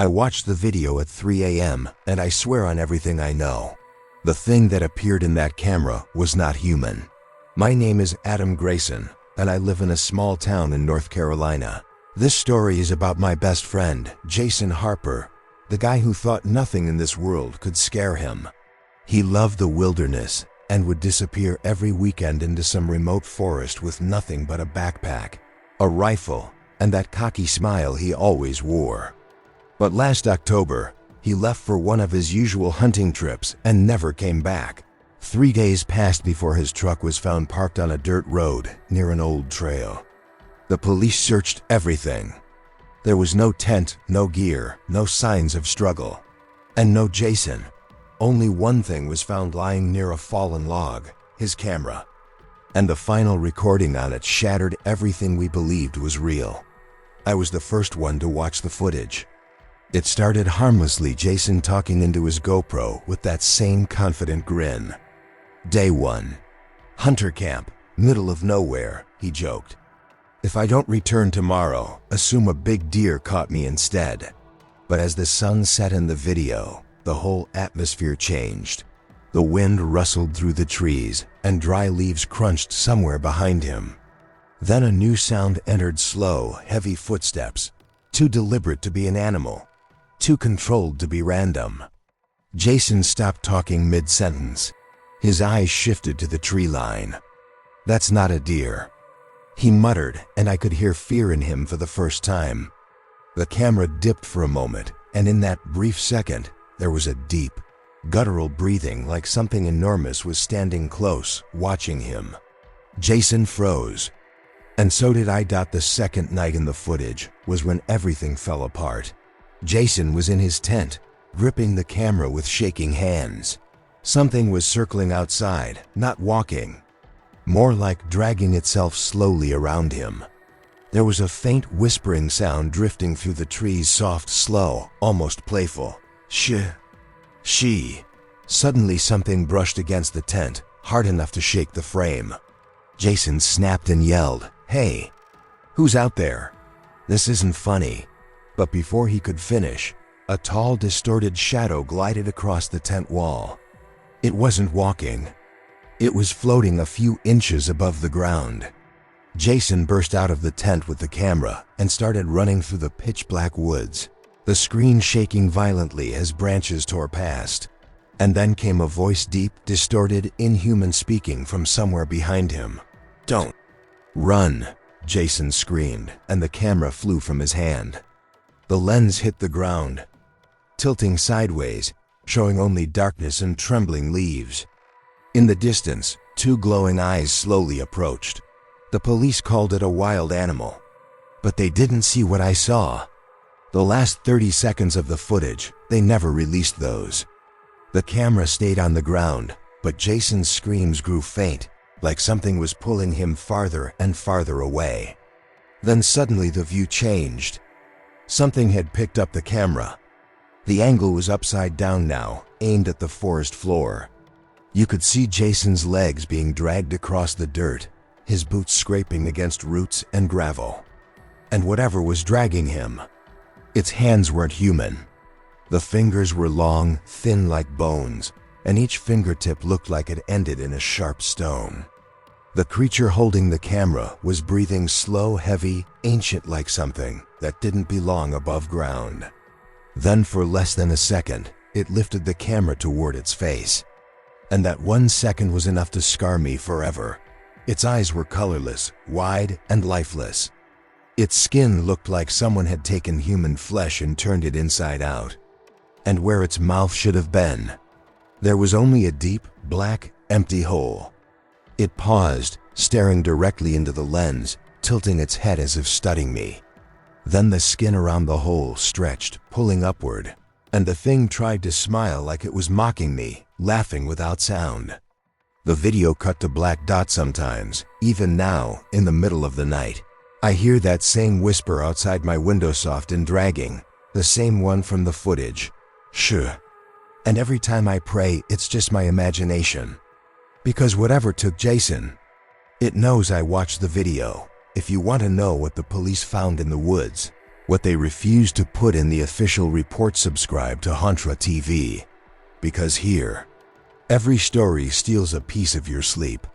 I watched the video at 3 a.m. and I swear on everything I know. The thing that appeared in that camera was not human. My name is Adam Grayson, and I live in a small town in North Carolina. This story is about my best friend, Jason Harper, the guy who thought nothing in this world could scare him. He loved the wilderness and would disappear every weekend into some remote forest with nothing but a backpack, a rifle, and that cocky smile he always wore. But last October, he left for one of his usual hunting trips and never came back. 3 days passed before his truck was found parked on a dirt road near an old trail. The police searched everything. There was no tent, no gear, no signs of struggle, and no Jason. Only one thing was found lying near a fallen log, his camera. And the final recording on it shattered everything we believed was real. I was the first one to watch the footage. It started harmlessly, Jason talking into his GoPro with that same confident grin. Day 1. Hunter camp, middle of nowhere, he joked. If I don't return tomorrow, assume a big deer caught me instead. But as the sun set in the video, the whole atmosphere changed. The wind rustled through the trees and dry leaves crunched somewhere behind him. Then a new sound entered, slow, heavy footsteps, too deliberate to be an animal, too controlled to be random. Jason stopped talking mid-sentence. His eyes shifted to the tree line. That's not a deer, he muttered, and I could hear fear in him for the first time. The camera dipped for a moment, and in that brief second, there was a deep, guttural breathing like something enormous was standing close, watching him. Jason froze. And so did I. The second night in the footage was when everything fell apart. Jason was in his tent, gripping the camera with shaking hands. Something was circling outside, not walking, more like dragging itself slowly around him. There was a faint whispering sound drifting through the trees, soft, slow, almost playful. She. Suddenly something brushed against the tent, hard enough to shake the frame. Jason snapped and yelled, "Hey, who's out there? This isn't funny." But before he could finish, a tall, distorted shadow glided across the tent wall. It wasn't walking. It was floating a few inches above the ground. Jason burst out of the tent with the camera and started running through the pitch-black woods, the screen shaking violently as branches tore past. And then came a voice, deep, distorted, inhuman, speaking from somewhere behind him. "Don't run," Jason screamed, and the camera flew from his hand. The lens hit the ground, tilting sideways, showing only darkness and trembling leaves. In the distance, 2 glowing eyes slowly approached. The police called it a wild animal, but they didn't see what I saw. The last 30 seconds of the footage, they never released those. The camera stayed on the ground, but Jason's screams grew faint, like something was pulling him farther and farther away. Then suddenly the view changed. Something had picked up the camera. The angle was upside down now, aimed at the forest floor. You could see Jason's legs being dragged across the dirt, his boots scraping against roots and gravel. And whatever was dragging him, its hands weren't human. The fingers were long, thin like bones, and each fingertip looked like it ended in a sharp stone. The creature holding the camera was breathing slow, heavy, ancient, like something that didn't belong above ground. Then for less than a second, it lifted the camera toward its face. And that 1 second was enough to scar me forever. Its eyes were colorless, wide, and lifeless. Its skin looked like someone had taken human flesh and turned it inside out. And where its mouth should have been, there was only a deep, black, empty hole. It paused, staring directly into the lens, tilting its head as if studying me. Then the skin around the hole stretched, pulling upward, and the thing tried to smile like it was mocking me, laughing without sound. The video cut to black dots sometimes. Even now, in the middle of the night, I hear that same whisper outside my window, soft and dragging, the same one from the footage. Shh. And every time I pray, it's just my imagination. Because whatever took Jason, it knows I watched the video. If you want to know what the police found in the woods, What they refuse to put in the official report. Subscribe to Hauntra TV, because here, every story steals a piece of your sleep.